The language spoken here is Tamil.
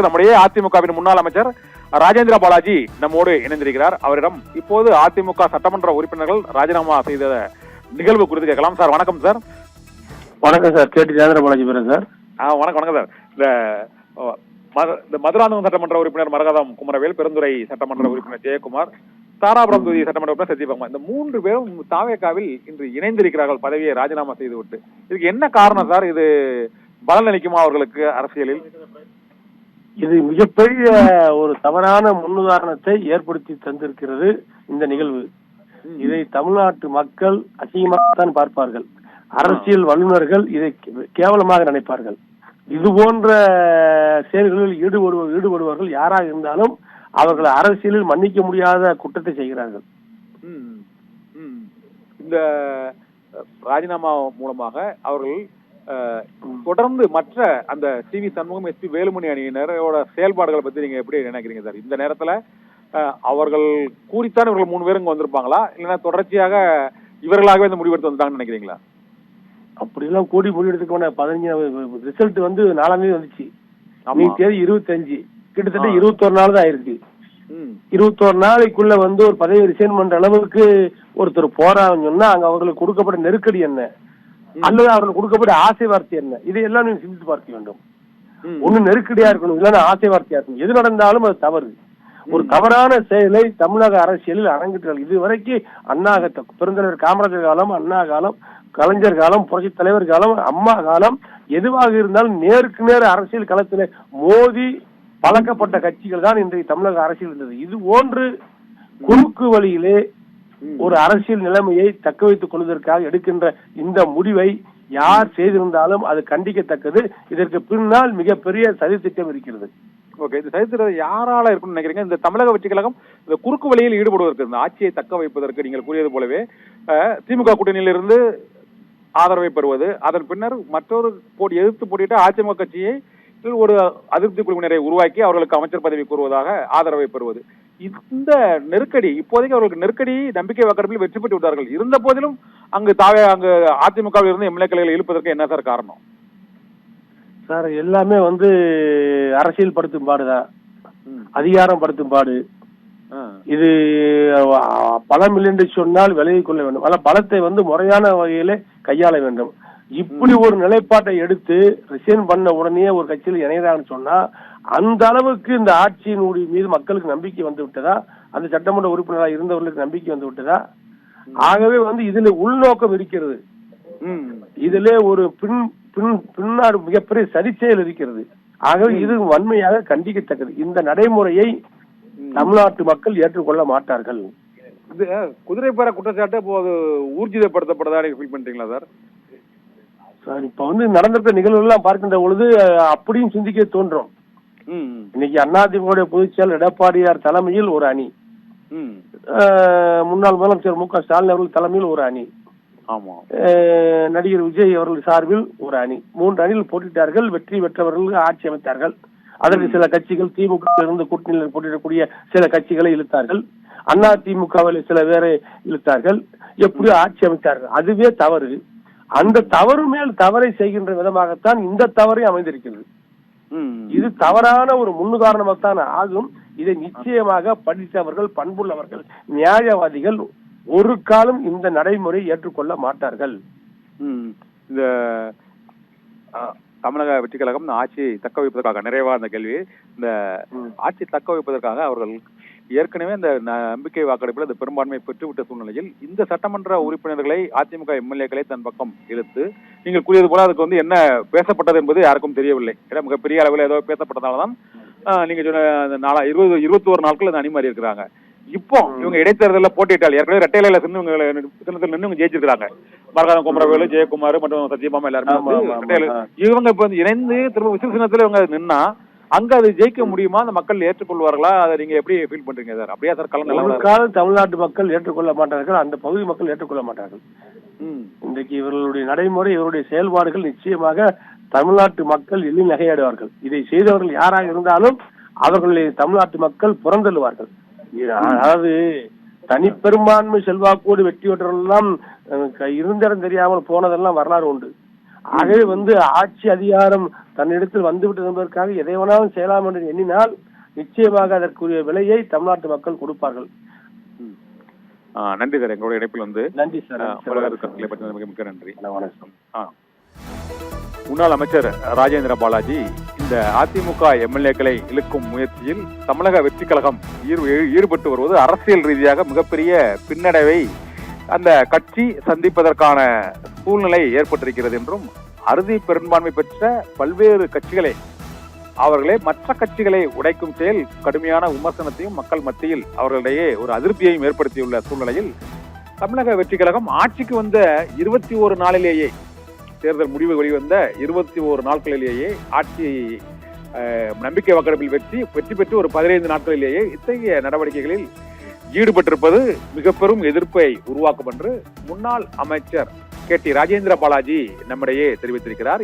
நம்முடைய அதிமுகவின் முன்னாள் அமைச்சர் ராஜேந்திர பாலாஜி நம்மோடு இணைந்திருக்கிறார். அவரிடம் இப்போது அதிமுக சட்டமன்ற உறுப்பினர்கள் ராஜினாமா செய்த நிகழ்வு குறித்து கேட்கலாம். சார் வணக்கம் சார். வணக்கம் சார். ராஜேந்திர பாலாஜி பேசுறேன் சார். வணக்கம் சார். இந்த மதுராந்தகம் சட்டமன்ற உறுப்பினர் மரகதம் குமரவேல், பெருந்துறை சட்டமன்ற உறுப்பினர் ஜெயக்குமார், தாராபுரம் தொகுதி சட்டமன்ற உறுப்பினர் சத்யபாமா, இந்த 3 பேரும் தாவேகாவில் இன்று இணைந்திருக்கிறார்கள் பதவியை ராஜினாமா செய்துவிட்டு. இதுக்கு என்ன காரணம் சார்? இது பலன் அளிக்குமா அவர்களுக்கு அரசியலில்? இது மிகப்பெரிய ஒரு தவறான முன்னுதாரணத்தை ஏற்படுத்தி தந்திருக்கிறது இந்த நிகழ்வு. இதை தமிழ்நாட்டு மக்கள் அசிங்கமாகத்தான் பார்ப்பார்கள். அரசியல் வல்லுநர்கள் இதை கேவலமாக நினைப்பார்கள். இது போன்ற செயல்களில் ஈடுபடுவார்கள் யாராக இருந்தாலும் அவர்கள் அரசியலில் மன்னிக்க முடியாத குற்றத்தை செய்கிறார்கள். இந்த ராஜினாமா மூலமாக அவர்கள் தொடர்ந்து மற்ற அந்த சி.வி. சண்முகம், எஸ்.பி. வேலுமணி அணியினரோட செயல்பாடுகளை பத்தி நீங்க எப்படி நினைக்கிறீங்க சார்? இந்த நேரத்துல அவர்கள் கூறித்தான் இவர்கள் 3 பேரும் இங்க வந்திருப்பாங்களா, இல்லைன்னா தொடர்ச்சியாக இவர்களாகவே இந்த முடிவெடுத்து வந்துட்டாங்கன்னு நினைக்கிறீங்களா? அப்படிலாம் கூடி முடிவெடுத்துக்கோன 15 ரிசல்ட் வந்து 4ஆம் தேதி வந்துச்சு. தேதி 25, கிட்டத்தட்ட 21 நாள் தான் ஆயிருக்கு. 21 நாளைக்குள்ள வந்து ஒரு பதவி ரிசைன் பண்ற அளவுக்கு ஒருத்தர் போறாங்கன்னு சொன்னா அங்க அவர்களுக்கு கொடுக்கப்பட்ட நெருக்கடி என்ன, அல்லது அவர்களுக்கு கொடுக்கப்பட்ட ஆசை வார்த்தை என்ன, இதையெல்லாம் நீங்க சிந்தித்து பார்க்க வேண்டும். ஒண்ணு நெருக்கடியா இருக்கணும், இல்லைன்னா ஆசை வார்த்தையா இருக்கணும். எது நடந்தாலும் அது தவறு. ஒரு தவறான செயலை தமிழக அரசியலில் அரங்கிட்டார்கள். இதுவரைக்கும் அண்ணா பெருந்தலைவர் காமராஜர் காலம், அண்ணா காலம், கலைஞர் காலம், புரட்சி தலைவர் காலம், அம்மா காலம், எதுவாக இருந்தாலும் நேருக்கு நேர் அரசியல் களத்தில் மோதி பழக்கப்பட்ட கட்சிகள் தான் இன்றைய தமிழக அரசியல் இருந்தது. இது போன்று குறுக்கு வழியிலே ஒரு அரசியல் நிலைமையை தக்க வைத்துக் கொள்வதற்காக எடுக்கின்ற இந்த முடிவை யார் செய்திருந்தாலும் அது கண்டிக்கத்தக்கது. இதற்கு பின்னால் மிகப்பெரிய சதித்திட்டம் இருக்கிறது. ஓகே, இந்த சதித்திட்டம் யாரால இருக்குன்னு நினைக்கிறீங்க? இந்த தமிழக வெற்றி கழகம் இந்த குறுக்கு வழியில் ஈடுபடுவதற்கு, இந்த ஆட்சியை தக்க வைப்பதற்கு நீங்கள் கூறியது போலவே திமுக கூட்டணியிலிருந்து ஆதரவை பெறுவது, அதன் பின்னர் மற்றொரு எதிர்த்து போட்டியிட்ட அதிமுக கட்சியை ஒரு அதிருப்தி குழுவினரை உருவாக்கி அவர்களுக்கு அமைச்சர் பதவி கூறுவதாக ஆதரவை பெறுவது. இந்த நெருக்கடி இப்போதைக்கு அவர்களுக்கு நெருக்கடி நம்பிக்கை வாக்கெடுப்பில் வெற்றி பெற்று விட்டார்கள். இருந்த போதிலும் அங்கு அதிமுகவில் இருந்து எம்எல்ஏக்களை இழுப்பதற்கு என்ன சார் காரணம்? சார் எல்லாமே வந்து அரசியல் படுத்தும் பாடுதான், அதிகாரம் படுத்தும் பாடு. இது பலம் இல்லை என்று சொன்னால் விலகி கொள்ள வேண்டும். ஆனால் பலத்தை வந்து முறையான வகையிலே கையாள வேண்டும். இப்படி ஒரு நிலைப்பாட்டை எடுத்து ரிசைன் பண்ண உடனே ஒரு கட்சியில் இணையதான்னு சொன்னா அந்த அளவுக்கு இந்த ஆட்சியினுடைய மீது மக்களுக்கு நம்பிக்கை வந்து விட்டதா, அந்த சட்டமன்ற உறுப்பினராக இருந்தவர்களுக்கு நம்பிக்கை வந்து விட்டதா? ஆகவே வந்து இதுல உள்நோக்கம் இருக்கிறது. இதுல ஒரு பின்னாடு மிகப்பெரிய சதிச்செயல் இருக்கிறது. ஆகவே இது வன்மையாக கண்டிக்கத்தக்கது. இந்த நடைமுறையை தமிழ்நாட்டு மக்கள் ஏற்றுக்கொள்ள மாட்டார்கள். இது குதிரை பேர குற்றச்சாட்டு இப்போது ஊர்ஜிதப்படுத்தப்பட்டதா நீங்க ஃபீல் பண்றீங்களா சார்? சார் இப்ப வந்து நடந்திருக்க நிகழ்வுகள் எல்லாம் பார்க்கின்ற பொழுது அப்படியும் சிந்திக்க தோன்றும். இன்னைக்கு அதிமுக பொதுச் செயலர் எடப்பாடியார் தலைமையில் ஒரு அணி, முன்னாள் முதலமைச்சர் மு.க. ஸ்டாலின் அவர்கள் தலைமையில் ஒரு அணி, நடிகர் விஜய் அவர்கள் சார்பில் ஒரு அணி, 3 அணியில் போட்டிட்டார்கள். வெற்றி பெற்றவர்கள் ஆட்சி அமைத்தார்கள். அதற்கு சில கட்சிகள் திமுக இருந்து கூட்டணியில் போட்டியிடக்கூடிய சில கட்சிகளை இழுத்தார்கள். அதிமுகவில் சில பேரை இழுத்தார்கள். எப்படியோ ஆட்சி அமைத்தார்கள். அதுவே தவறு. அந்த தவறு மேல் தவறை செய்கின்ற விதமாகத்தான் இந்த தவறை அமைந்திருக்கிறது. இது தவறான ஒரு முன்னுதாரணமாகத்தான் ஆகும். இதை நிச்சயமாக படித்தவர்கள், பண்புள்ளவர்கள், நியாயவாதிகள் ஒரு காலம் இந்த நடைமுறை ஏற்றுக்கொள்ள மாட்டார்கள். இந்த தமிழக வெற்றி கழகம் ஆட்சியை தக்க வைப்பதற்காக, நிறைவா அந்த கேள்வி, இந்த ஆட்சி தக்க வைப்பதற்காக அவர்கள் ஏற்கனவே இந்த நம்பிக்கை வாக்கெடுப்பில் இந்த பெரும்பான்மையை பெற்றுவிட்ட சூழ்நிலையில் இந்த சட்டமன்ற உறுப்பினர்களை, அதிமுக எம்எல்ஏக்களை தன் பக்கம் இழுத்து, நீங்கள் கூறியது போல அதுக்கு வந்து என்ன பேசப்பட்டது என்பது யாருக்கும் தெரியவில்லை. ஏன்னா மிகப்பெரிய அளவில் ஏதோ பேசப்பட்டதால்தான் நீங்க சொன்ன 21 நாட்கள் அந்த அணிமாறி இருக்கிறாங்க. இப்போ இவங்க இடைத்தேர்தலில் போட்டியிட்டால் ஏற்கனவே ரெட்டையில சின்னத்தில் நின்று இவங்க ஜெயிச்சிருக்காங்க. மரகதம் குமரவேலு, ஜெயக்குமார் மற்றும் சத்யபாமா எல்லாருமே இவங்க இப்ப இணைந்து திரும்ப விசில் சின்னத்துல இவங்க நின்னா அங்க அது ஜெயிக்க முடியுமா? அந்த மக்கள் ஏற்றுக்கொள்வார்களா? அதை நீங்க எப்படி ஃபீல் பண்றீங்க சார்? அப்படியா சார்? கலந்து தமிழ்நாட்டு மக்கள் ஏற்றுக்கொள்ள மாட்டார்கள், அந்த பகுதி மக்கள் ஏற்றுக்கொள்ள மாட்டார்கள். இன்றைக்கு இவர்களுடைய நடைமுறை, இவருடைய செயல்பாடுகள் நிச்சயமாக தமிழ்நாட்டு மக்கள் எளில் நகையாடுவார்கள். இதை செய்தவர்கள் யாராக இருந்தாலும் அவர்களை தமிழ்நாட்டு மக்கள் புறந்தள்ளுவார்கள். அதாவது தனிப்பெரும்பான்மை செல்வாக்கோடு வெற்றி பெற்றவர்கள் எல்லாம் இருந்திடம் தெரியாமல் போனதெல்லாம் வரலாறு உண்டு. ஆகவே வந்து ஆட்சி அதிகாரம் தன்னிடத்தில் வந்துவிட்டது என்பதற்காக எதை வேணாலும் செய்யலாம் என்று எண்ணினால் நிச்சயமாக அதற்குரிய விலையை தமிழ்நாட்டு மக்கள் கொடுப்பார்கள். நன்றி சார், எங்களுடைய இணைப்பில் வந்து நன்றி சார். மிக நன்றி. வணக்கம். முன்னாள் அமைச்சர் ராஜேந்திர பாலாஜி இந்த அதிமுக எம்எல்ஏக்களை இழுக்கும் முயற்சியில் தமிழக வெற்றி கழகம் ஈடுபட்டு வருவது அரசியல் ரீதியாக மிகப்பெரிய பின்னடைவை அந்த கட்சி சந்திப்பதற்கான சூழ்நிலை ஏற்பட்டிருக்கிறது என்றும், அறுதி பெரும்பான்மை பெற்ற பல்வேறு கட்சிகளை அவர்களே மற்ற கட்சிகளை உடைக்கும் செயல் கடுமையான விமர்சனத்தையும் மக்கள் மத்தியில் அவர்களிடையே ஒரு அதிருப்தியையும் ஏற்படுத்தியுள்ள சூழ்நிலையில் தமிழக வெற்றி கழகம் ஆட்சிக்கு வந்த 21 நாளிலேயே, தேர்தல் முடிவு வெளிவந்த 21 நாட்களிலேயே ஆட்சி நம்பிக்கை வாக்கெடுப்பில் வெற்றி பெற்று ஒரு 15 நாட்களிலேயே இத்தகைய நடவடிக்கைகளில் ஈடுபட்டிருப்பது மிக பெரும் எதிர்ப்பை உருவாக்கும் என்று முன்னாள் அமைச்சர் KT ராஜேந்திர பாலாஜி நம்மிடையே தெரிவித்திருக்கிறார்.